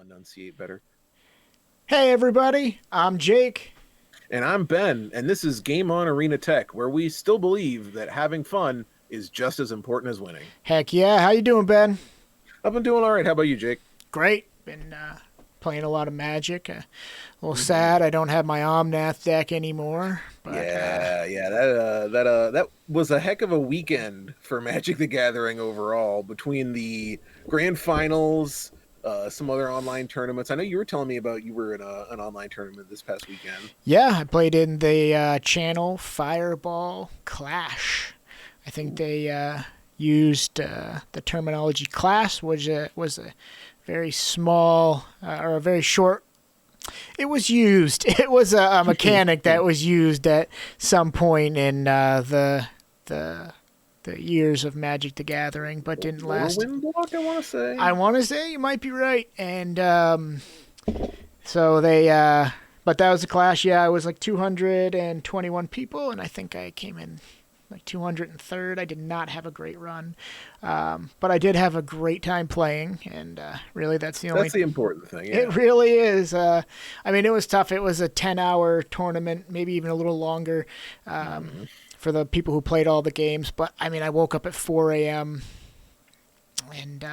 Enunciate better. Hey everybody, I'm Jake. And I'm Ben, and this is Game On Arena Tech, where we still believe that having fun is just as important as winning. Heck yeah, how you doing, Ben? I've been doing all right. How about you, Jake? Great. Been playing a lot of Magic. A little hmm sad I don't have my Omnath deck anymore, but Yeah. That was a heck of a weekend for Magic the Gathering overall. Between the grand finals, some other online tournaments. I know you were telling me about you were in an online tournament this past weekend. yeah, I played in the Channel Fireball Clash. I think Ooh. they used the terminology class was a very small or a very short. It was used. It was a mechanic that was used at some point in the the years of Magic the Gathering, but didn't last. Whirlwind block, I want to say. I want to say you might be right, and so they. But that was a clash. Yeah, it was like 221 people, and I think I came in like 203rd. I did not have a great run, but I did have a great time playing, and really that's the only. That's the important thing. It Yeah. really is. I mean, it was tough. It was a 10-hour tournament, maybe even a little longer Mhm. for the people who played all the games. But I mean, I woke up at 4 a.m. and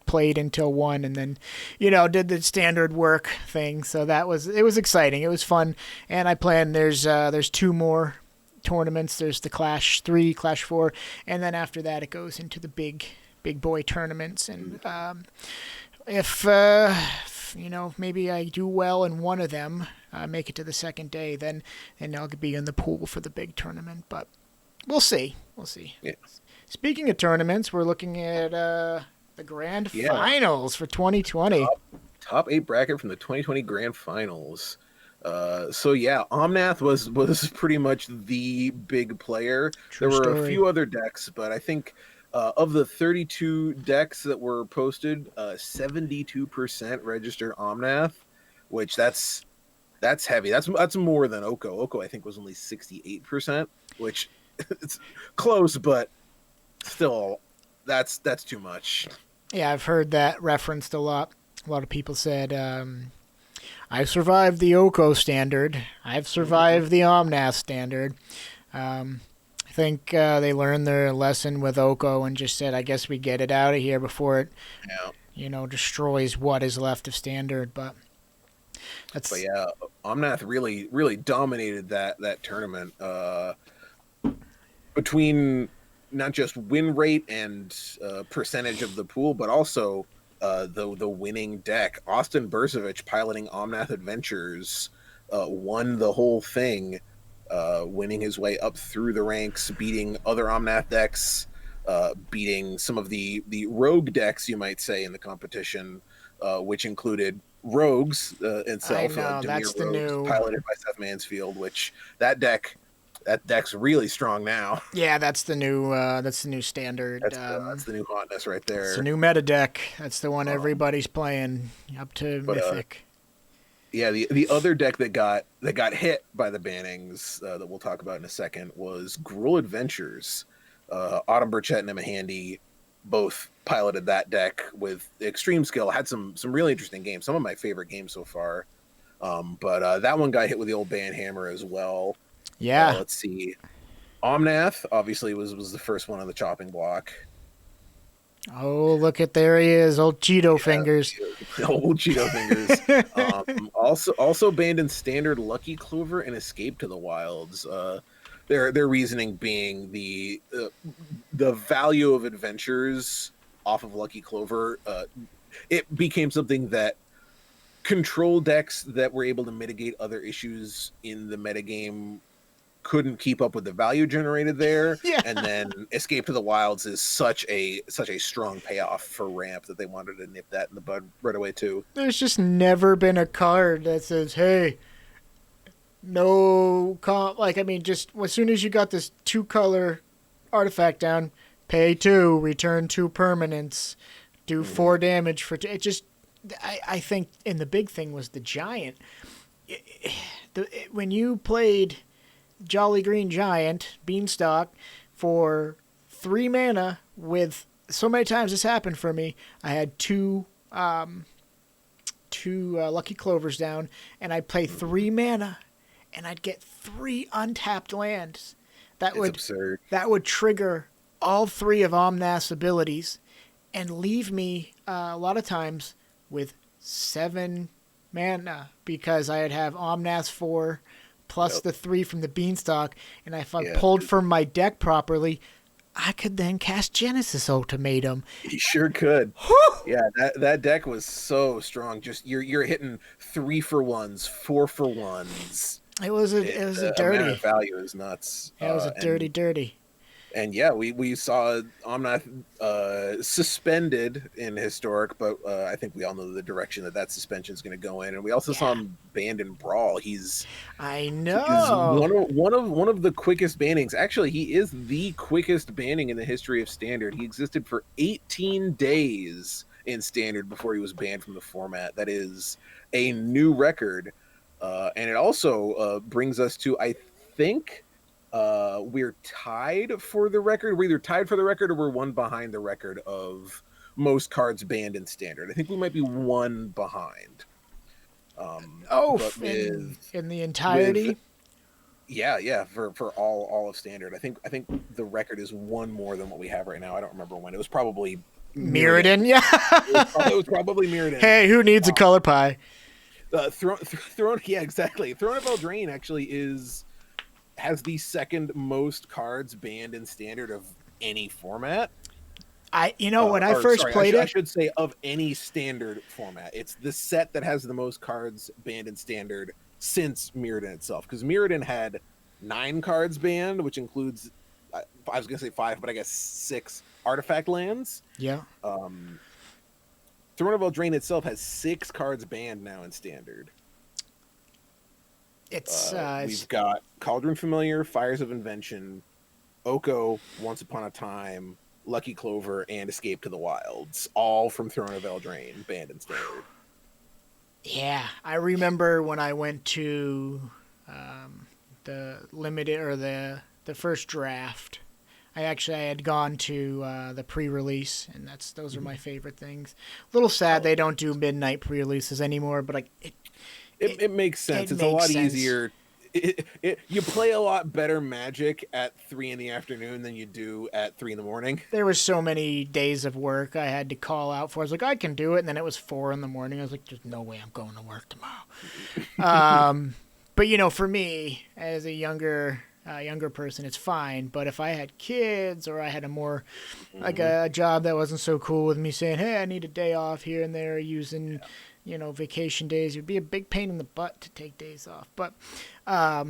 played until 1, and then did the standard work thing. So it was exciting. It was fun, and I plan there's two more tournaments. There's the Clash 3, Clash 4, and then after that it goes into the big boy tournaments. And if maybe I do well in one of them, make it to the second day, then I'll be in the pool for the big tournament. But we'll see. We'll see. Yeah. Speaking of tournaments, we're looking at the grand Yeah. finals for 2020. Top eight bracket from the 2020 Grand Finals. So yeah, Omnath was pretty much the big player. True There were a story. few other decks, but I think of the 32 decks that were posted, 72% registered Omnath, which that's heavy. That's more than Oko. Oko I think was only 68%, which it's close, but still that's too much. Yeah, I've heard that referenced a lot. A lot of people said, I've survived the Oko standard. I've Mhm. survived the Omnath standard. I think they learned their lesson with Oko and just said, I guess we get it out of here before it, Yeah. destroys what is left of standard. But But that's, yeah, Omnath really dominated that tournament. Between not just win rate and percentage of the pool, but also the winning deck. Austin Bursavich piloting Omnath Adventures won the whole thing, winning his way up through the ranks, beating other Omnath decks, beating some of the rogue decks, you might say, in the competition, which included Rogues I itself, know, Demir that's the Rogues, new. piloted by Seth Mansfield, which that deck's really strong now. Yeah, that's the new standard. That's the new hotness right It's the there. new meta deck. That's the one Um, everybody's playing up to but Mythic. yeah, the other deck that got hit by the bannings that we'll talk about in a second was Gruul Adventures. Autumn Burchett and Emma Handy both piloted that deck with extreme skill. Had some really interesting games. Some of my favorite games so far. But that one got hit with the old ban hammer as well. Yeah. Let's see. Omnath obviously was the first one on the chopping block. Oh, look at there he is, old Cheeto fingers. Old Cheeto fingers. Also banned in standard Lucky Clover and Escape to the Wilds. Their reasoning being the value of adventures off of Lucky Clover. It became something that control decks that were able to mitigate other issues in the metagame couldn't keep up with the value generated there, Yeah. and then Escape to the Wilds is such a strong payoff for ramp that they wanted to nip that in the bud right away too. There's just never been a card that says, "Hey, no comp." Like, I mean, just as soon as you got this 2-color artifact down, pay 2, return 2 permanents, do Mm-hmm. 4 damage for 2. It just, I think, and the big thing was the giant. When you played Jolly Green Giant Beanstalk for 3 mana with so many times this happened for me. I had 2 2 Lucky Clovers down, and I'd play 3 mana, and I'd get 3 untapped lands. That It's would absurd. that would trigger all 3 of Omnath's abilities, and leave me a lot of times with 7 mana because I'd have Omnath 4 plus Yep. the 3 from the Beanstalk, and if I Yeah. pulled from my deck properly, I could then cast Genesis Ultimatum. He sure could. Yeah, that deck was so strong. Just you're hitting 3-for-1s, 4-for-1s. It was a Amount of dirty. value is nuts. It was a dirty. And yeah, we saw Omnath suspended in Historic, but I think we all know the direction that suspension is going to go in. And we also saw him banned in Brawl. I He's know. one of the quickest bannings. Actually, he is the quickest banning in the history of Standard. He existed for 18 days in Standard before he was banned from the format. That is a new record, and it also brings us to, I think, we're tied for the record. We're either tied for the record or we're one behind the record of most cards banned in Standard. I think we might be one behind. But in the with entirety. yeah, for all of Standard, I think the record is one more than what we have right now. I don't remember when. It was probably Mirrodin, yeah. It was probably Mirrodin. Hey, who needs a color pie? Throne, yeah, exactly. Throne of Eldraine actually has the second most cards banned in Standard of any format. When I first played I it, should say of any Standard format. It's the set that has the most cards banned in Standard since Mirrodin itself, because Mirrodin had 9 cards banned, which includes, I was gonna say 5, but I guess 6 artifact lands. yeah, Throne of Eldraine itself has 6 cards banned now in Standard. We've got Cauldron Familiar, Fires of Invention, Oko, Once Upon a Time, Lucky Clover, and Escape to the Wilds, all from Throne of Eldraine, banned in Standard. yeah. I remember when I went to the limited or the first draft. I had gone to the pre-release, and those are my favorite things. A little sad they don't do midnight pre-releases anymore, but it makes sense. It's a lot easier. You play a lot better Magic at 3 in the afternoon than you do at 3 in the morning. There was so many days of work I had to call out for. I was like, I can do it, and then it was 4 in the morning. I was like, there's no way I'm going to work tomorrow. But for me, as a younger person, it's fine. But if I had kids, or I had a more like a job that wasn't so cool with me saying, hey, I need a day off here and there, using vacation days, it'd be a big pain in the butt to take days off. But I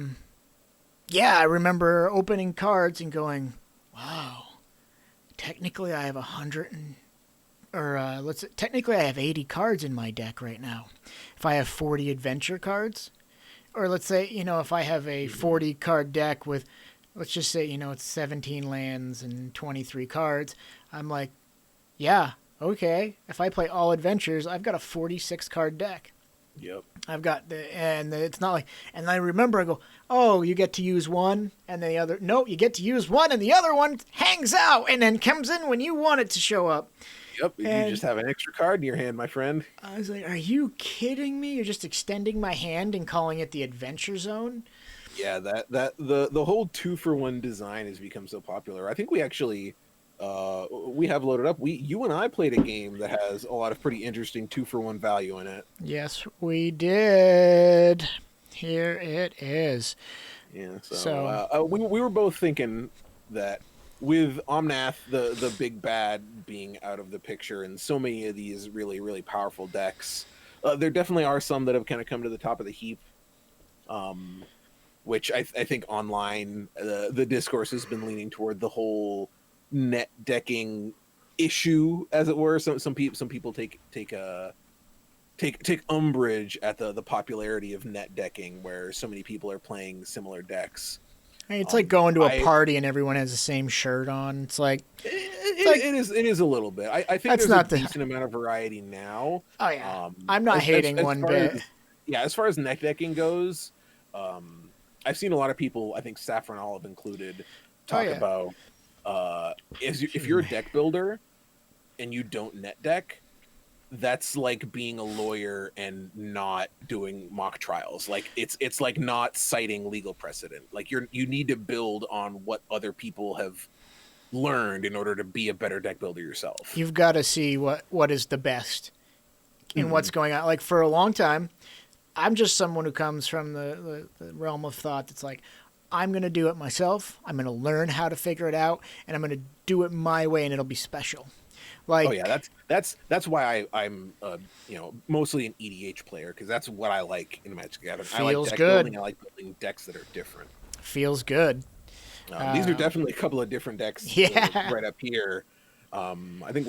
remember opening cards and going, wow, technically I have 80 cards in my deck right now. If I have 40 adventure cards, or let's say, if I have a 40 card deck with, let's just say, it's 17 lands and 23 cards, I'm like, yeah, okay. If I play all adventures, I've got a 46 card deck. Yep. I've got it's not like, and I remember I go, oh, you get to use one, and then the other, no, you get to use one, and the other one hangs out and then comes in when you want it to show up. Yep, you just have an extra card in your hand, my friend. I was like, are you kidding me? You're just extending my hand and calling it the Adventure Zone? Yeah, the whole 2-for-1 design has become so popular. I think we actually we have loaded up. You and I played a game that has a lot of pretty interesting 2-for-1 value in it. Yes, we did. Here it is. Yeah, so we were both thinking that with Omnath, the big bad, being out of the picture, and so many of these really, really powerful decks, there definitely are some that have kind of come to the top of the heap, which I think online, the discourse has been leaning toward the whole net decking issue, as it were. Some people take umbrage at the popularity of net decking, where so many people are playing similar decks. It's like going to a party and everyone has the same shirt on. It's like it is a little bit. I think there's a decent amount of variety now. Oh yeah, I'm not hating one bit. As far as net decking goes, I've seen a lot of people, I think Saffron Olive included, talk about if you're a deck builder and you don't net deck, that's like being a lawyer and not doing mock trials. Like it's like not citing legal precedent. Like you need to build on what other people have learned in order to be a better deck builder yourself. You've got to see what is the best in what's going on. Like for a long time, I'm just someone who comes from the realm of thought that's like, I'm going to do it myself. I'm going to learn how to figure it out, and I'm going to do it my way, and it'll be special. Like, oh yeah, that's why I'm mostly an EDH player, because that's what I like in Magic the Gathering. I like feels deck good. building. I like building decks that are different. Feels good. These are definitely a couple of different decks right up here. I think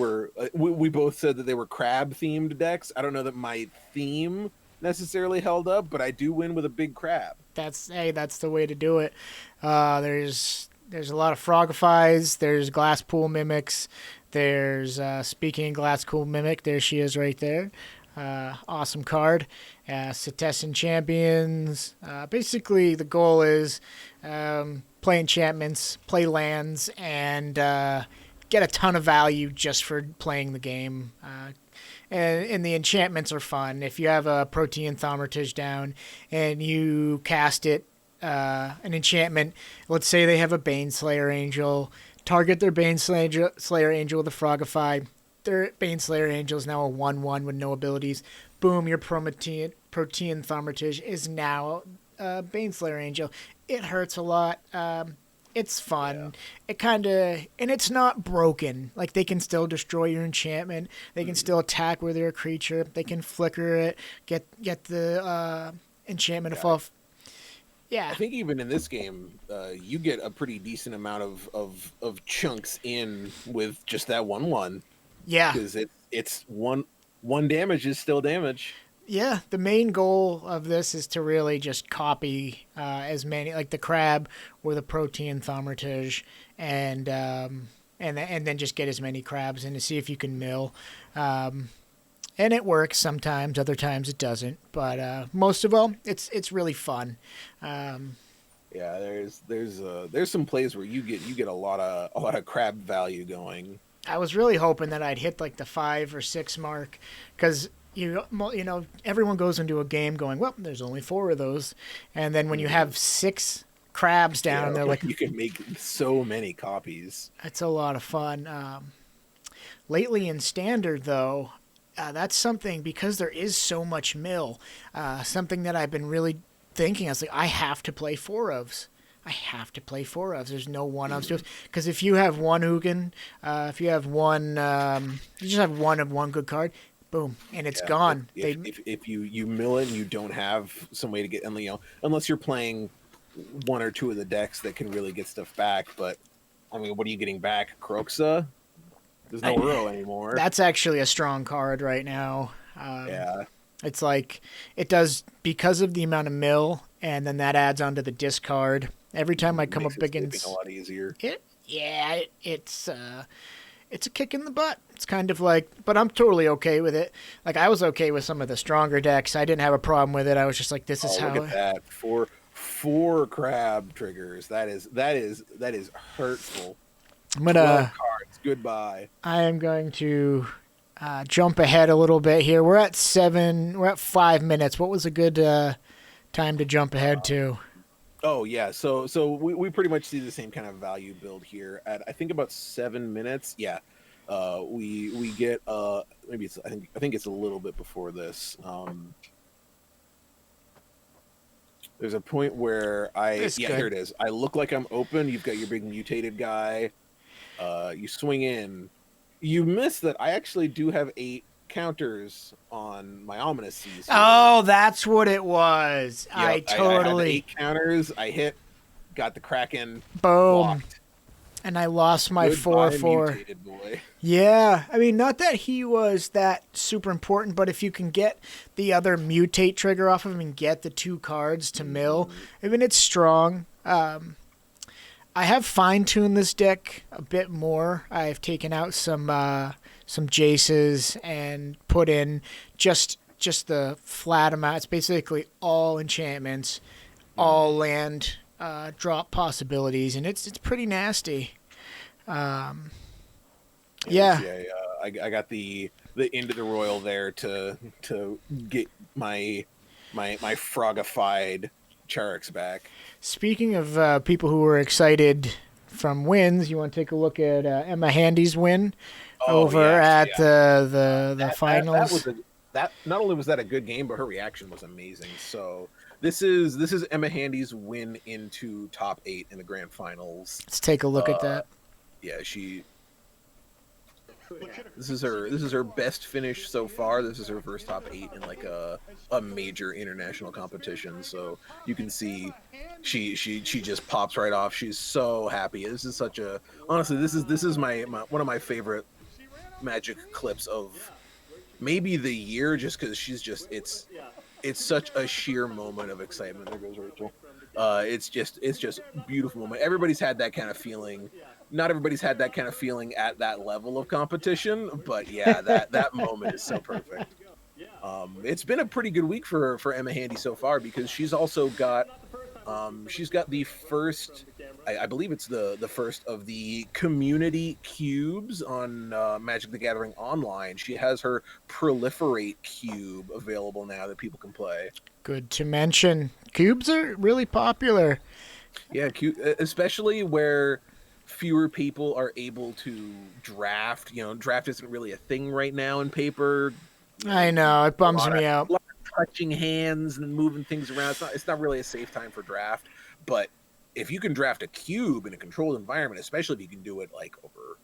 we both said that they were crab themed decks. I don't know that my theme necessarily held up, but I do win with a big crab. That's the way to do it. There's a lot of Frogifies. There's Glasspool Mimics. There's speaking of Glasspool Mimic, there she is right there. Awesome card. Cetessan Champions. Basically, the goal is play enchantments, play lands, and get a ton of value just for playing the game. And the enchantments are fun. If you have a Protean Thaumaturge down and you cast it, an enchantment, let's say they have a Baneslayer Angel, target their Baneslayer Angel with a Frogify. Their Baneslayer Angel is now a 1/1 with no abilities. Boom, your Protean Thaumaturge is now a Baneslayer Angel. It hurts a lot. It's fun. Yeah. It kind of, and it's not broken. Like, they can still destroy your enchantment. They can still attack with their creature. They can flicker it, get the enchantment to fall. Yeah. I think even in this game, you get a pretty decent amount of chunks in with just that 1/1. Yeah. Because it's one damage is still damage. Yeah, the main goal of this is to really just copy as many, like the crab or the Protean Thaumaturge, and then just get as many crabs in to see if you can mill. And it works sometimes, other times it doesn't. But most of all, it's really fun. Yeah, there's some plays where you get a lot of crab value going. I was really hoping that I'd hit like the 5 or 6 mark, because you know, everyone goes into a game going, well, there's only 4 of those, and then when you have 6 crabs down, they're like, you can make so many copies. It's a lot of fun. Lately in Standard, though, that's something, because there is so much mill, something that I've been really thinking. I was like, I have to play 4-ofs. There's no 1-ofs. Because if you have one Ugin, if you have one, you just have one of one good card, boom, and it's gone. If you mill it and you don't have some way to get, and unless you're playing 1 or 2 of the decks that can really get stuff back. But I mean, what are you getting back? Kroxa? There's no Uro anymore. That's actually a strong card right now. Yeah. It's like, it does, because of the amount of mill, and then that adds onto the discard. Every time I come up against, a lot easier. It's a kick in the butt. It's kind of like, but I'm totally okay with it. Like, I was okay with some of the stronger decks. I didn't have a problem with it. I was just like, this is how. Look at that. Four crab triggers. That is hurtful. I'm gonna 12 cards. Goodbye. I am going to jump ahead a little bit here. We're at 5 minutes. What was a good time to jump ahead to? Oh yeah, so we pretty much see the same kind of value build here at, I think, about 7 minutes. Yeah, we get maybe it's, I think it's a little bit before this. There's a point where here it is. I look like I'm open. You've got your big mutated guy. You swing in. You miss that. I actually do have 8 counters on my Ominous Seas. Oh, that's what it was. Yep, I totally. I had 8 counters. I hit, got the Kraken. Boom. Blocked. And I lost my Goodbye, 4/4. mutated boy. Yeah, I mean, not that he was that super important, but if you can get the other mutate trigger off of him and get the 2 cards to mill, I mean, it's strong. I have fine-tuned this deck a bit more. I've taken out some Jaces and put in just the flat amount. It's basically all enchantments, all land drop possibilities, and it's pretty nasty. I got the the end of the royal there to get my frogified Charix back. Speaking of people who were excited from wins, you want to take a look at Emma Handy's win Oh over yes, at yeah. the That was finals. that not only was that a good game, but her reaction was amazing. So this is Emma Handy's win into top 8 in the grand finals. Let's take a look at Uh, that. yeah, this is her best finish so far. This is her first top 8 in like a major international competition. So you can see she just pops right off. She's so happy. This is such a honestly this is my one of my favorite Magic clips of maybe the year, just because she's just it's such a sheer moment of excitement. There goes Rachel. It's just beautiful moment. Everybody's had that kind of feeling. Not everybody's had that kind of feeling at that level of competition, but yeah, that moment is so perfect. It's been a pretty good week for Emma Handy so far, because she's got the first, I believe it's the first of the community cubes on Magic the Gathering Online. She has her proliferate cube available now that people can play. Good to mention. Cubes are really popular. Yeah, especially where fewer people are able to draft. Draft isn't really a thing right now in paper. I know, it A bums lot of me out. touching hands and moving things around. It's not really a safe time for draft. But if you can draft a cube in a controlled environment, especially if you can do it like over,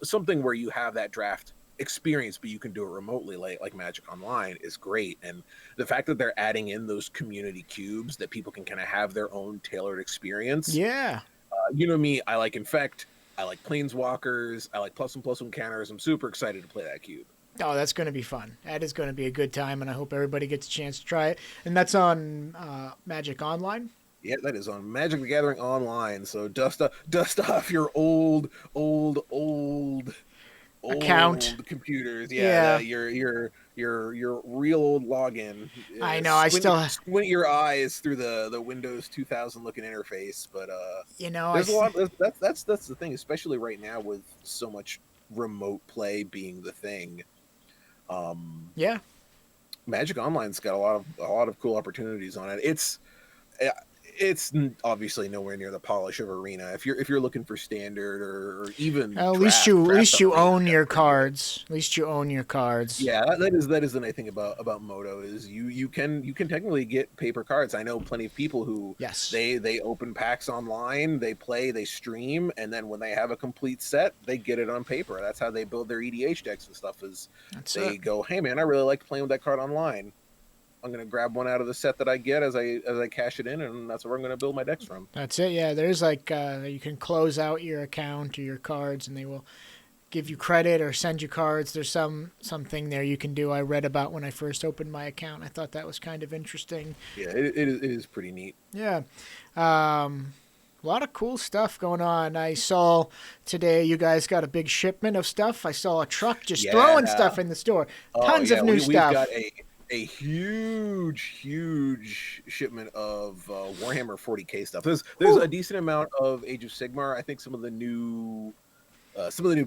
something where you have that draft experience, but you can do it remotely, like Magic Online, is great. And the fact that they're adding in those community cubes that people can kind of have their own tailored experience. Yeah. You know me, I like Infect, I like Planeswalkers, I like +1/+1 counters. I'm super excited to play that cube. Oh, that's going to be fun. That is going to be a good time, and I hope everybody gets a chance to try it. And that's on Magic Online. Yeah, that is on Magic the Gathering Online. So dust off your old Account. computers. Yeah, Yeah. your real old login. I know. I still, Squint your eyes through the Windows 2000 looking interface, but I, there's a lot. That's the thing, especially right now with so much remote play being the thing. yeah. Magic Online's got a lot of cool opportunities on it. It's obviously nowhere near the polish of Arena. If you're looking for standard or even At least draft, you, at draft least you Arena, own your pretty good. cards. At least you own your cards. Yeah, that is the nice thing about Moto is you can technically get paper cards. I know plenty of people who Yes. they open packs online, they play, they stream, and then when they have a complete set, they get it on paper. That's how they build their EDH decks and stuff. Is That's they it. go, hey man, I really like playing with that card online. I'm gonna grab one out of the set that I get as I cash it in, and that's where I'm gonna build my decks from. That's it. Yeah. There's like you can close out your account or your cards, and they will give you credit or send you cards. There's something there you can do. I read about when I first opened my account. I thought that was kind of interesting. Yeah, it is pretty neat. Yeah. A lot of cool stuff going on. I saw today you guys got a big shipment of stuff. I saw a truck just throwing Yeah. stuff in the store. Oh Tons yeah, of new we've stuff. got a huge shipment of Warhammer 40K stuff. There's Whew. a decent amount of Age of Sigmar. I think some of the new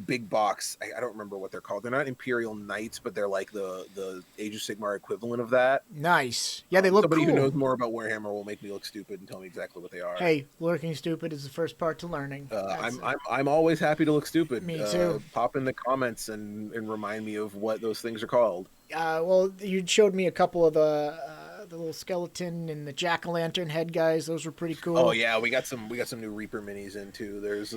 big box. I don't remember what they're called. They're not Imperial Knights, but they're like the Age of Sigmar equivalent of that. Nice. Yeah, they look Somebody who cool. knows more about Warhammer will make me look stupid and tell me exactly what they are. Hey, looking stupid is the first part to learning. I'm always happy to look stupid. Me too. Pop in the comments and remind me of what those things are called. Well, you showed me a couple of the little skeleton and the jack o' lantern head guys. Those were pretty Oh cool. yeah, we got some new Reaper minis in too. There's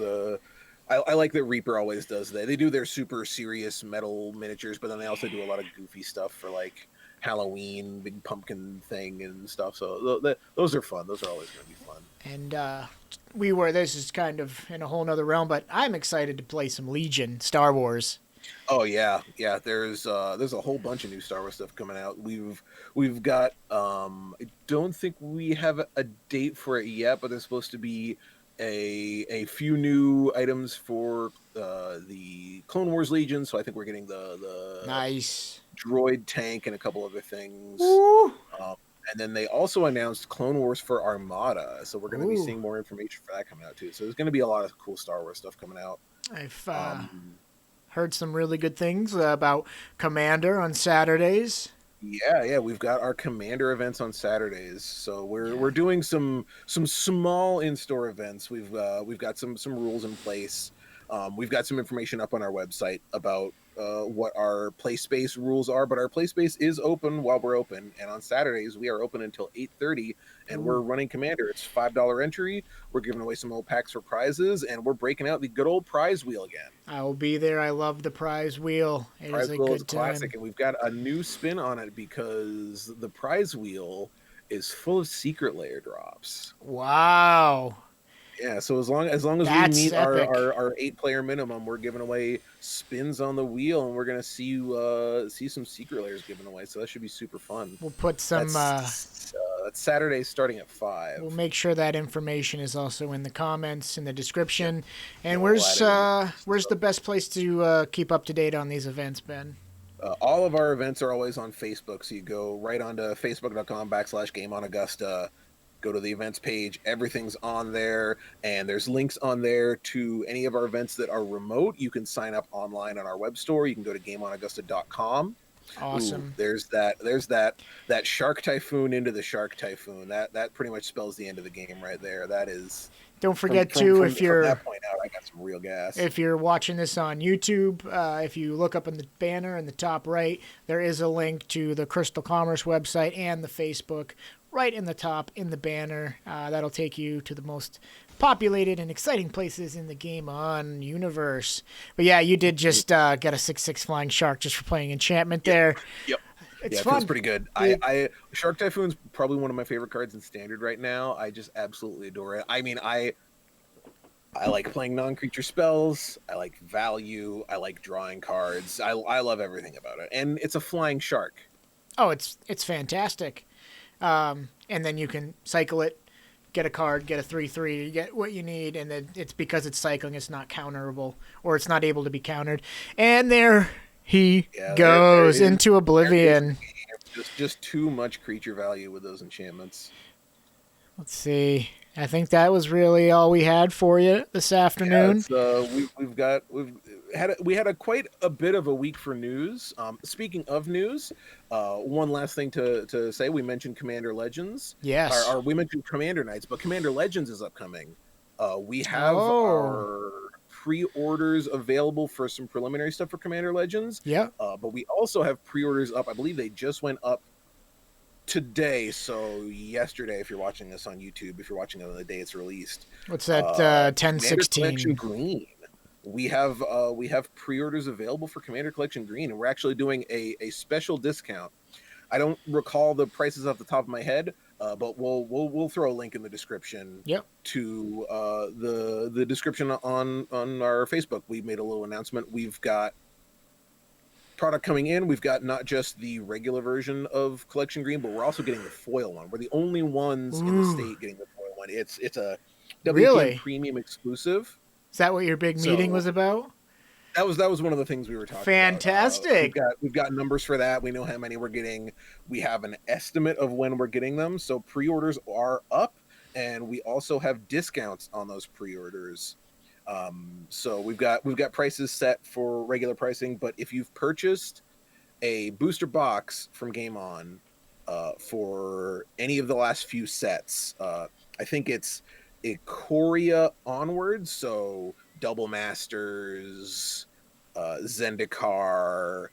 I like that Reaper always does that. They do their super serious metal miniatures, but then they also do a lot of goofy stuff for like Halloween, big pumpkin thing and stuff. So those are fun. Those are always going to be fun. And this is kind of in a whole nother realm, but I'm excited to play some Legion Star Wars. Oh yeah. There's a whole bunch of new Star Wars stuff coming out. We've got I don't think we have a date for it yet, but there's supposed to be a few new items for the Clone Wars Legion. So I think we're getting the Nice. droid tank and a couple other things. Woo. Um, and then they also announced Clone Wars for Armada, so we're going to be Ooh. seeing more information for that coming out too. So there's going to be a lot of cool Star Wars stuff coming out. I've Um, heard some really good things about Commander on Saturdays. Yeah, we've got our Commander events on Saturdays, so we're Yeah. doing some small in-store events. We've got some rules in place. We've got some information up on our website about what our play space rules are, but our play space is open while we're open, and on Saturdays we are open until 8:30, and we're Ooh, running Commander. It's $5 entry. We're giving away some old packs for prizes, and we're breaking out the good old prize wheel again. I will be there. I love the prize wheel. It is Prize a wheel is a good classic, time. and we've got a new spin on it because the prize wheel is full of secret layer drops. Wow. Yeah, so as long as we That's meet our epic. our 8 player minimum, we're giving away spins on the wheel, and we're gonna see some secret layers given away. So that should be super fun. We'll put some. That's Saturday starting at We'll 5. make sure that information is also in the comments in the Yep, description. And we'll add it in the post. where's the So best place to keep up to date on these events, Ben? all of our events are always on Facebook, so you go right onto facebook.com/Gameonaugusta. Go to the events page. Everything's on there, and there's links on there to any of our events that are remote. You can sign up online on our web store. You can go to gameonaugusta.com. Ooh, Awesome. there's that shark typhoon into the shark typhoon. That pretty much spells the end of the game right there. That is Don't from forget from to from from that point out, I got some real gas. if you're watching this on YouTube, if you look up in the banner in the top right, there is a link to the Crystal Commerce website and the Facebook right in the top in the banner. That'll take you to the most populated and exciting places in the Game On universe. But yeah, you did just get a 6/6 flying shark just for playing enchantment Yep. there. Yep. It's Yeah, it feels fun. pretty good. It, I Shark Typhoon's probably one of my favorite cards in Standard right now. I just absolutely adore it. I mean, I like playing non-creature spells. I like value. I like drawing cards. I love everything about it, and it's a flying shark. oh, it's fantastic. And then you can cycle it, get a card, get a 3/3, you get what you need, and then it's because it's cycling, it's not counterable, or it's not able to be countered. And there he Yeah, there goes is into there is oblivion. just too much creature value with those enchantments. Let's see. I think that was really all we had for you this Yeah, afternoon. it's we had a quite a bit of a week for news. Speaking of news, one last thing to say: we mentioned Commander Legends, Yes. or we mentioned Commander Nights, but Commander Legends is upcoming. We have Oh. our pre-orders available for some preliminary stuff for Commander Legends, Yep. but we also have pre-orders up. I believe they just went up today, so yesterday. If you're watching this on YouTube, if you're watching it on the day it's released, What's that? Commander Collection 10/16. Green. We have pre-orders available for Commander Collection Green, and we're actually doing a special discount. I don't recall the prices off the top of my head, but we'll throw a link in the description Yep. to the description on our Facebook. We made a little announcement. We've got product coming in. We've got not just the regular version of Collection Green, but we're also getting the foil one. We're the only ones in the Ooh. state getting the foil one. It's a WTM Really? premium exclusive. Is that what your big meeting So was about? that was one of the things we were talking about. Fantastic. We've got numbers for that. We know how many we're getting. We have an estimate of when we're getting them. So pre-orders are up, and we also have discounts on those pre-orders. So we've got prices set for regular pricing, but if you've purchased a booster box from Game On for any of the last few sets, I think it's Ikoria onwards, so Double Masters, Zendikar,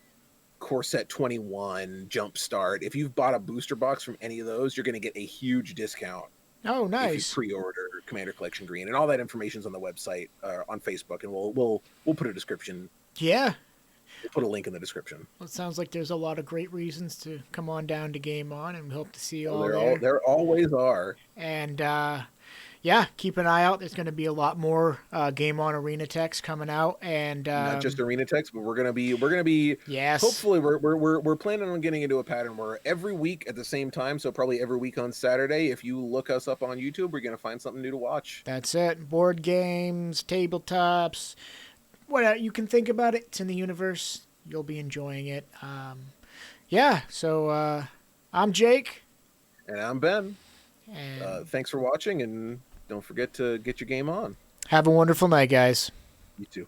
Corset 21, Jumpstart. If you've bought a booster box from any of those, you're going to get a huge discount Oh, if you nice. pre-order Commander Collection Green, and all that information's on the website on Facebook, and we'll put a description. Yeah. We'll put a link in the description. Well, it sounds like there's a lot of great reasons to come on down to Game On, and we hope to see you So all there. there always are. And yeah, keep an eye out. There's going to be a lot more Game On Arena text coming out, and Not just arena text, but we're gonna be yes, hopefully we're planning on getting into a pattern where every week at the same time, so probably every week on Saturday, if you look us up on YouTube, we're gonna find something new to watch. that's it. Board games, tabletops, what you can think about it. It's in the universe. You'll be enjoying it. Yeah. So I'm Jake, And I'm Ben. and Thanks for watching, and don't forget to get your game on. have a wonderful night, guys. You too.